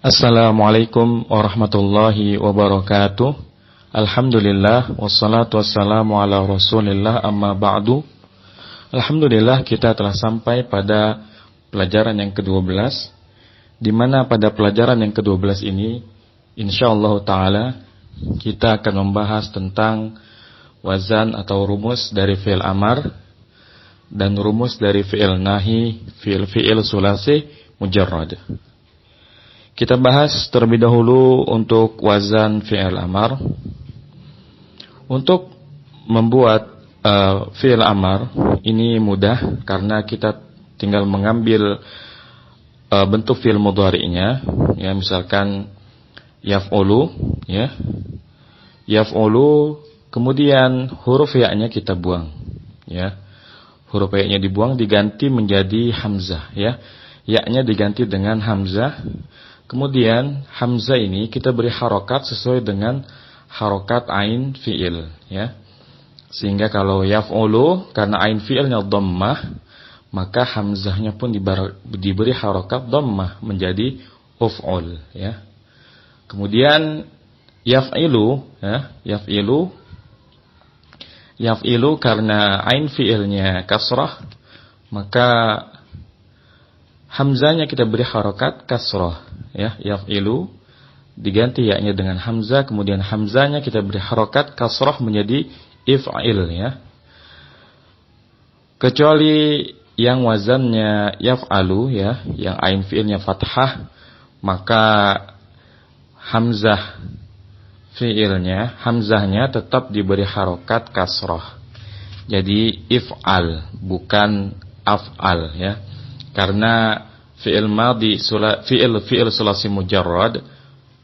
Assalamualaikum warahmatullahi wabarakatuh. Alhamdulillah wassalatu wassalamu ala Rasulillah amma ba'du. Alhamdulillah kita telah sampai pada pelajaran yang ke-12, di mana pada pelajaran yang ke-12 ini insyaallah taala kita akan membahas tentang wazan atau rumus dari fi'il amar dan rumus dari fi'il nahi, fi'il sulasi mujarrad. Kita bahas terlebih dahulu untuk wazan fi'il amar. Untuk membuat fi'il amar ini mudah karena kita tinggal mengambil bentuk fi'il mudhari'nya, ya, misalkan yaf'ulu, ya. Yaf'ulu, kemudian huruf ya-nya kita buang, ya. Huruf ya-nya dibuang diganti menjadi hamzah, ya. Ya-nya diganti dengan hamzah. Kemudian hamzah ini kita beri harokat sesuai dengan harokat ain fi'il, ya. Sehingga kalau yaf'ulu, karena ain fi'ilnya dhammah, maka hamzahnya pun diberi harokat dhammah menjadi uf'ul, ya. Kemudian yaf'ilu, ya, yaf'ilu karena ain fi'ilnya kasrah, maka hamzahnya kita beri harokat kasrah, ya, yaf'ilu diganti ya-nya dengan hamzah, kemudian hamzahnya kita beri harokat kasrah menjadi if'il, ya. Kecuali yang wazannya yaf'alu, ya, yang ain fi'ilnya fathah, maka hamzah fi'ilnya, hamzahnya tetap diberi harokat kasrah. Jadi if'al, bukan af'al, ya. Karena fi'il madhi fi'il sulasi mujarrad,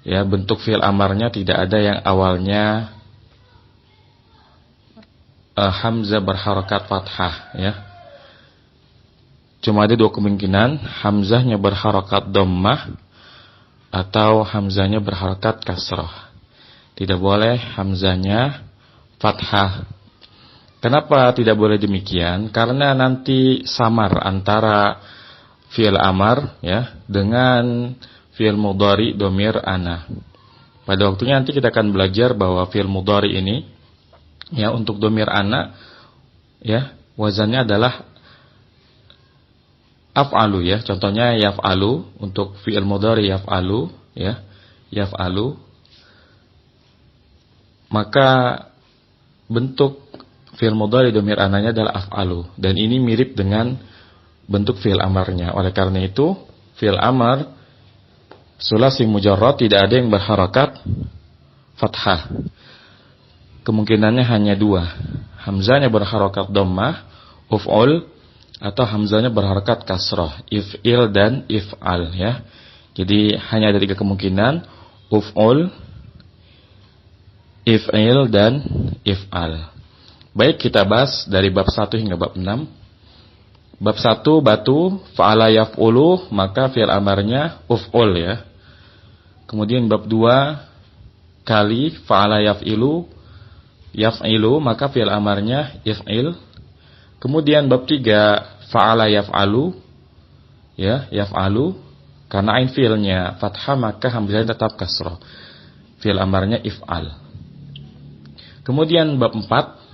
ya, bentuk fi'il amarnya tidak ada yang awalnya hamzah berharokat fathah, ya. Cuma ada dua kemungkinan, hamzahnya berharokat dhammah atau hamzahnya berharokat kasrah. Tidak boleh hamzahnya fathah. Kenapa tidak boleh demikian? Karena nanti samar antara fi'il amar, ya, dengan fi'il mudhari dhamir ana. Pada waktunya nanti kita akan belajar bahwa fi'il mudhari ini, ya, untuk dhamir ana, ya, wazannya adalah af'alu, ya. Contohnya yaf'alu, untuk fi'il mudhari yaf'alu, ya, yaf'alu. Maka bentuk fi'il mudhari dhamir ananya adalah af'alu, dan ini mirip dengan bentuk fi'il amarnya. Oleh karena itu, fi'il amar sulasi mujarrad tidak ada yang berharakat fathah. Kemungkinannya hanya dua. Hamzahnya berharakat dhammah, uf'ul, atau hamzahnya berharakat kasrah, if'il dan if'al, ya. Jadi hanya ada tiga kemungkinan, uf'ul, if'il, dan if'al. Baik, kita bahas dari bab 1 hingga bab 6. Bab 1, batu, fa'ala yaf'ulu, maka fi'il amarnya uf'ul, ya. Kemudian bab 2, kali, fa'ala yaf'ilu, maka fi'il amarnya if'il. Kemudian bab 3, fa'ala yaf'alu, ya, yaf'alu, karena ain fi'ilnya fathah, maka hamzahnya tetap kasrah. Fi'il amarnya if'al. Kemudian bab 4,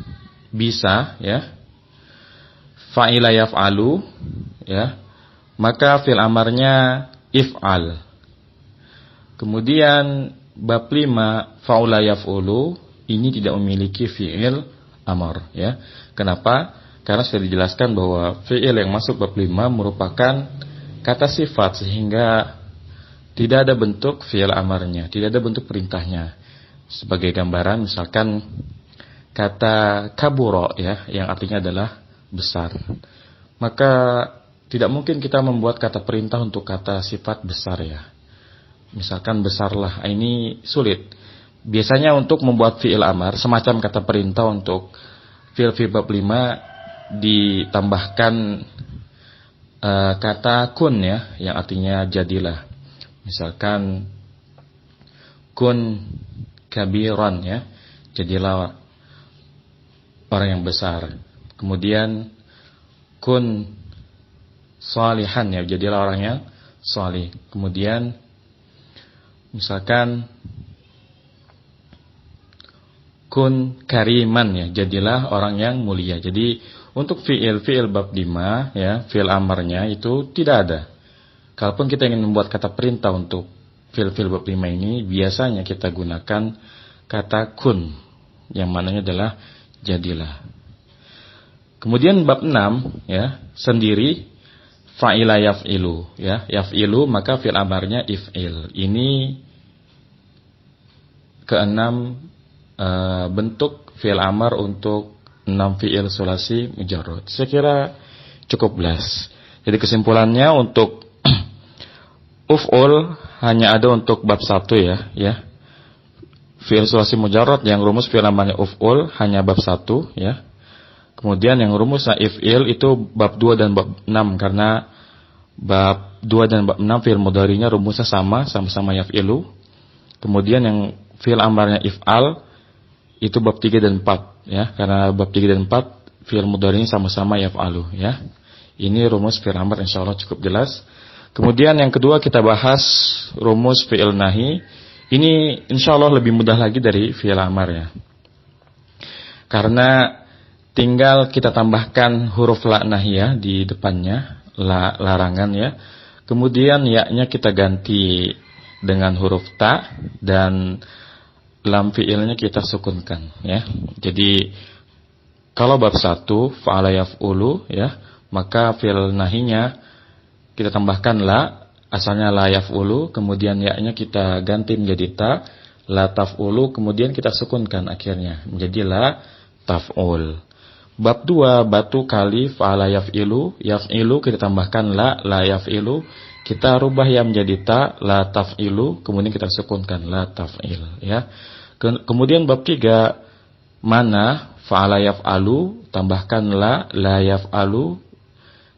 bisa, ya, fa'ila yaf'alu, ya, maka fi'il amarnya if'al. Kemudian bab 5, fa'ula yaf'ulu, ini tidak memiliki fi'il amar, ya. Kenapa? Karena sudah dijelaskan bahwa fi'il yang masuk bab 5 merupakan kata sifat, sehingga tidak ada bentuk fi'il amarnya, tidak ada bentuk perintahnya. Sebagai gambaran, misalkan kata kaburo, ya, yang artinya adalah besar. Maka tidak mungkin kita membuat kata perintah untuk kata sifat besar, ya. Misalkan besarlah, ini sulit. Biasanya untuk membuat fi'il amar, semacam kata perintah untuk fi'il bab 5, ditambahkan kata kun, ya, yang artinya jadilah. Misalkan kun kabiran, ya, jadilah orang yang besar. Kemudian kun salihan, ya, jadilah orang yang salih. Kemudian Misalkan kun kariman ya, jadilah orang yang mulia. Jadi untuk fiil bab 5 ya, fiil amarnya itu tidak ada. Kalaupun kita ingin membuat kata perintah untuk fiil bab 5 ini, biasanya kita gunakan kata kun yang mananya adalah jadilah. Kemudian bab 6 ya, sendiri fa'ila yaf'ilu ya, yaf'ilu maka fiil amarnya if'il. Ini keenam bentuk fi'il amar untuk 6 fi'il sulasi mujarrad. Saya kira cukup jelas. Jadi kesimpulannya untuk uf'ul hanya ada untuk bab 1 ya. Fi'il sulasi mujarrad yang rumus fi'il amarnya uf'ul hanya bab 1 ya. Kemudian yang rumus if'il itu bab 2 dan bab 6 karena bab 2 dan bab 6 fi'il mudhari'nya rumusnya sama-sama yaf'ilu. Kemudian yang fi'il amarnya if'al itu bab 3 dan 4 ya, karena bab 3 dan 4 fi'il mudhari'nya sama-sama yaf'alu ya. Ini rumus fi'il amar insyaallah cukup jelas. Kemudian yang kedua kita bahas rumus fi'il nahi. Ini insyaallah lebih mudah lagi dari fi'il amar ya. Karena tinggal kita tambahkan huruf la nahiyah di depannya, la larangan ya. Kemudian ya-nya kita ganti dengan huruf ta dan lam fi'ilnya kita sukunkan ya. Jadi kalau bab 1 fa'ala yaf'ulu ya, maka fi'il nahinya kita tambahkan la, asalnya la yaf'ulu, kemudian ya-nya kita ganti menjadi ta, la taf'ulu, kemudian kita sukunkan akhirnya menjadi la taf'ul. Bab 2 batu kali fa'ala yaf'ilu, yaf'ilu kita tambahkan la yaf'ilu, kita rubah ya menjadi ta, la taf'ilu, kemudian kita sukunkan la taf'il ya. Kemudian bab 3 mana fa'ala yaf'alu, tambahkan la yaf'alu,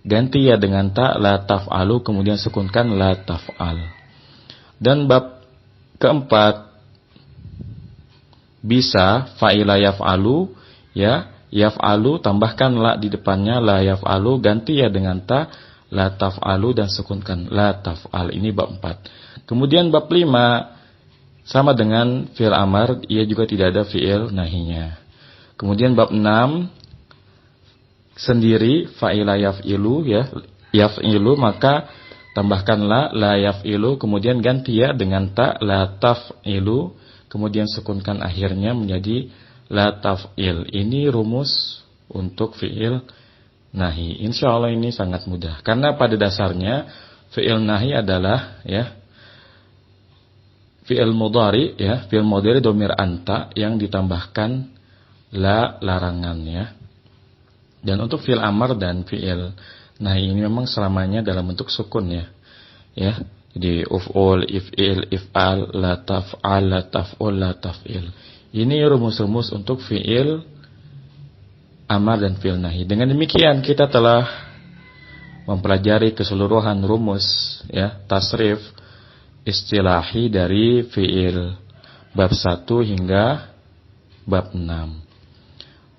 ganti ya dengan ta, la taf'alu, kemudian sukunkan la taf'al. Dan bab keempat bisa fa'ila yaf'alu ya, yaf'alu tambahkan la di depannya, la yaf'alu, ganti ya dengan ta, la taf'alu, dan sukunkan la taf'al. Ini bab 4. Kemudian bab 5 sama dengan fi'il amar, ia juga tidak ada fi'il nahinya. Kemudian bab 6 sendiri fa'ila yaf'ilu ya, yaf'ilu maka tambahkan la yaf'ilu, kemudian ganti ya dengan ta, la taf'ilu, kemudian sukunkan akhirnya menjadi la taf'il. Ini rumus untuk fi'il nahi. Insyaallah ini sangat mudah karena pada dasarnya fi'il nahi adalah ya fi'il mudhari ya, fi'il mudhari dhamir anta yang ditambahkan la larangan ya. Dan untuk fi'il amar dan fi'il nahi ini memang selamanya dalam bentuk sukun ya. Ya. Jadi uf'ul, if'il, if'al, la taf'al, la taf'ul, la taf'il. Ini rumus-rumus untuk fi'il amar dan fi'il nahi. Dengan demikian kita telah mempelajari keseluruhan rumus ya, tasrif istilahi dari fi'il bab 1 hingga bab 6.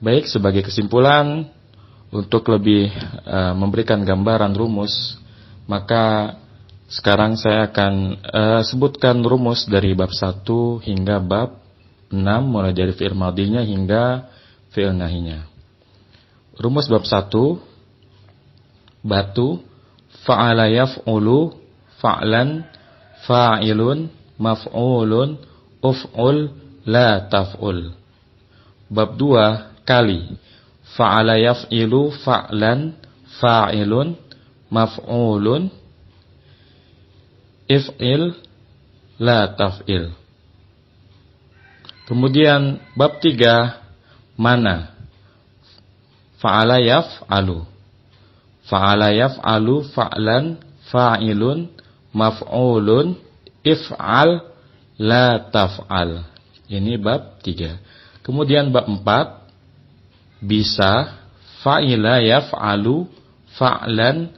Baik, sebagai kesimpulan untuk lebih memberikan gambaran rumus, maka sekarang saya akan sebutkan rumus dari bab 1 hingga bab 6, mulai dari fi'il madinya hingga fi'il nahinya. Rumus bab 1, batu fa'ala yaf'ulu fa'lan fa'ilun maf'ulun uf'ul la taf'ul. Bab 2 kali fa'ala yaf'ilu fa'lan fa'ilun maf'ulun if'il la taf'il. Kemudian bab 3 mana fa'ala yaf'alu fa'lan fa'ilun maf'ulun if'al la taf'al. Ini bab 3. Kemudian bab 4 bisa fa'ila yaf'alu fa'lan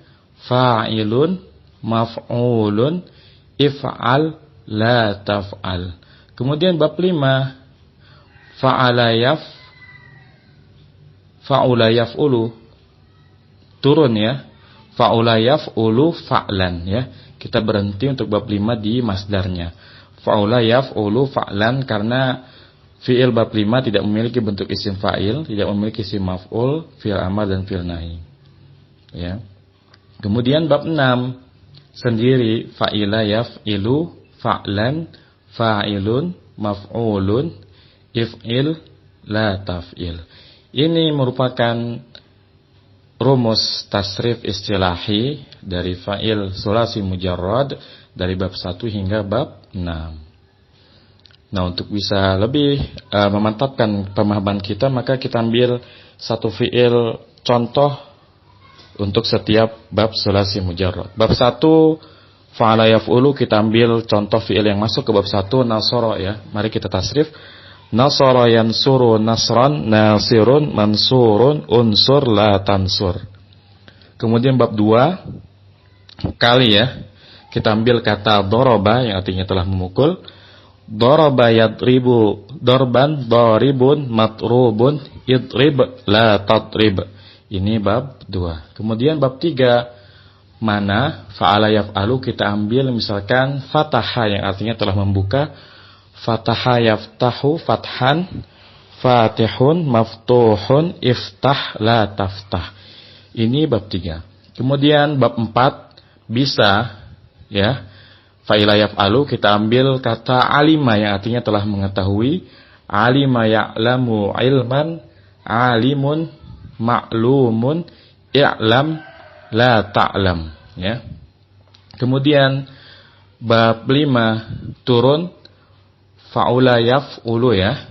fa'ilun maf'ulun if'al la taf'al. Kemudian bab 5 fa'ula yaf'ulu, turun ya, fa'ula yaf'ulu fa'lan ya. Kita berhenti untuk bab 5 di masdarnya. Fa'ula yaf'ulu fa'lan, karena fi'il bab 5 tidak memiliki bentuk isim fa'il, tidak memiliki isim maf'ul, fi'il amar dan fi'il nahi. Ya. Kemudian bab 6 sendiri fa'ila yaf'ilu fa'lan fa'ilun maf'ulun if'il la taf'il. Ini merupakan rumus tasrif istilahi dari fa'il sulasi mujarrad dari bab 1 hingga bab 6. Nah, untuk bisa lebih memantapkan pemahaman kita, maka kita ambil satu fi'il contoh untuk setiap bab sulasi mujarrad. Bab 1 fa'ala yaf'ulu, kita ambil contoh fi'il yang masuk ke bab 1 nasara ya. Mari kita tasrif. Nasara yansuru nasran, nasirun mansurun, unsur la tansur. Kemudian bab 2 kali ya. Kita ambil kata doroba yang artinya telah memukul. Daraba yadribu darban daribun matrubun idrib la tatrib. Ini bab 2. Kemudian bab 3 mana fa'ala yaf'alu, kita ambil misalkan fataha yang artinya telah membuka. Fataha yaftahu fathan, fatihun maftuhun iftah la taftah. Ini bab 3. Kemudian bab 4 bisa ya fa'ila yaf'alu, kita ambil kata alima yang artinya telah mengetahui. Alima ya'lamu ilman, alimun ma'lumun, i'lam la ta'lam ya. Kemudian bab 5 turun fa'ula yaf'ulu ya.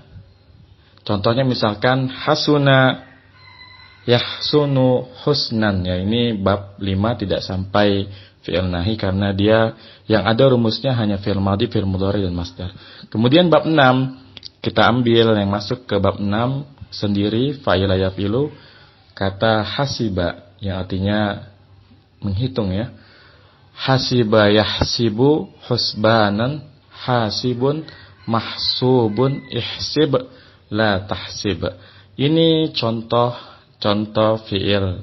Contohnya misalkan hasuna yahsunu husnan ya. Ini bab 5 tidak sampai fi'il nahi karena dia yang ada rumusnya hanya fi'il madhi, fi'il mudhari dan masdar. Kemudian bab 6 kita ambil yang masuk ke bab 6 sendiri fa'ila yafilu kata hasiba yang artinya menghitung ya. Hasiba yahsibu husbanan, hasibun mahsubun, ihsib la tahsib. Ini contoh fi'il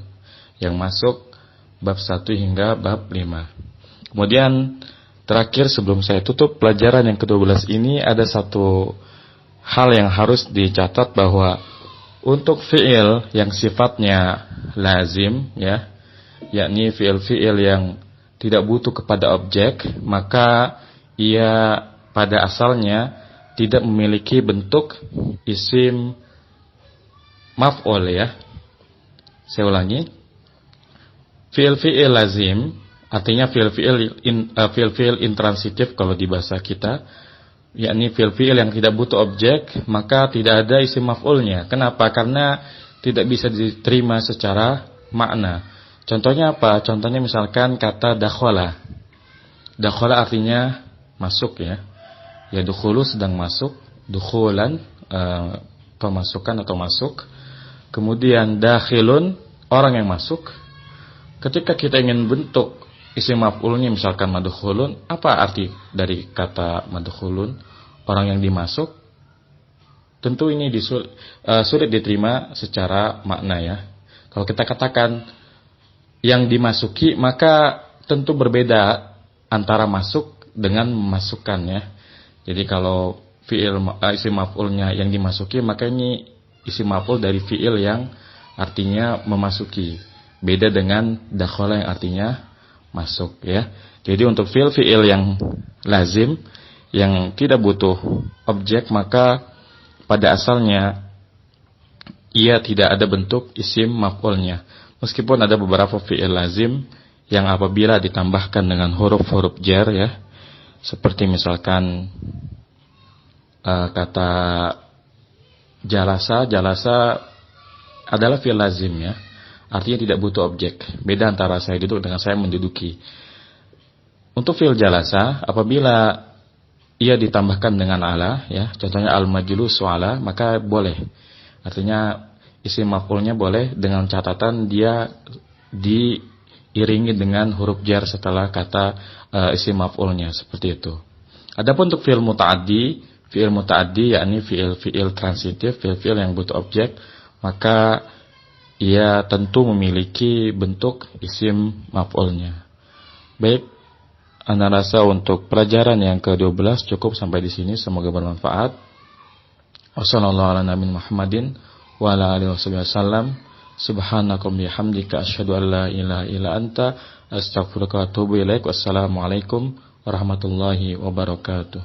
yang masuk bab 1 hingga bab 5. Kemudian terakhir sebelum saya tutup pelajaran yang ke-12 ini, ada satu hal yang harus dicatat bahwa untuk fi'il yang sifatnya lazim ya, yakni fi'il yang tidak butuh kepada objek, maka ia pada asalnya tidak memiliki bentuk isim maf'ul ya. Saya ulangi. Fi'il lazim artinya fi'il intransitif kalau di bahasa kita, yakni fi'il yang tidak butuh objek, maka tidak ada isim maf'ulnya. Kenapa? Karena tidak bisa diterima secara makna. Contohnya apa? Contohnya misalkan kata dakhala. Dakhala artinya masuk ya. Ya dukhulu sedang masuk, dukhulan pemasukan atau masuk. Kemudian dakhilun orang yang masuk. Ketika kita ingin bentuk isim maf'ulnya misalkan madkhulun, apa arti dari kata madkhulun? Orang yang dimasuk. Tentu ini sulit diterima secara makna ya. Kalau kita katakan yang dimasuki, maka tentu berbeda antara masuk dengan memasukkan ya. Jadi kalau isim maf'ulnya yang dimasuki, maka ini isim maf'ul dari fi'il yang artinya memasuki. Beda dengan dakhala yang artinya masuk ya. Jadi untuk fi'il yang lazim yang tidak butuh objek, maka pada asalnya ia tidak ada bentuk isim maf'ulnya. Meskipun ada beberapa fi'il lazim yang apabila ditambahkan dengan huruf-huruf jar ya, seperti misalkan kata jalasa adalah fi'il lazim ya. Artinya tidak butuh objek. Beda antara saya duduk dengan saya menduduki. Untuk fi'il jalasa, apabila ia ditambahkan dengan ala, ya, contohnya al-majlusu ala, maka boleh. Artinya isim maf'ulnya boleh dengan catatan dia diiringi dengan huruf jar setelah kata isim maf'ulnya, seperti itu. Adapun untuk fi'il muta'addi yakni fi'il transitif, fi'il yang butuh objek, maka ia tentu memiliki bentuk isim maf'ulnya. Baik, Ana rasa untuk pelajaran yang ke-12 cukup sampai di sini, semoga bermanfaat. Wassalamualaikum Muhammadin wa ala alihi wasallam. Subhanakum bihamdika asyhadu an la ilaha illa anta astaghfiruka wa atubu ilaik. Wassalamualaikum warahmatullahi wabarakatuh.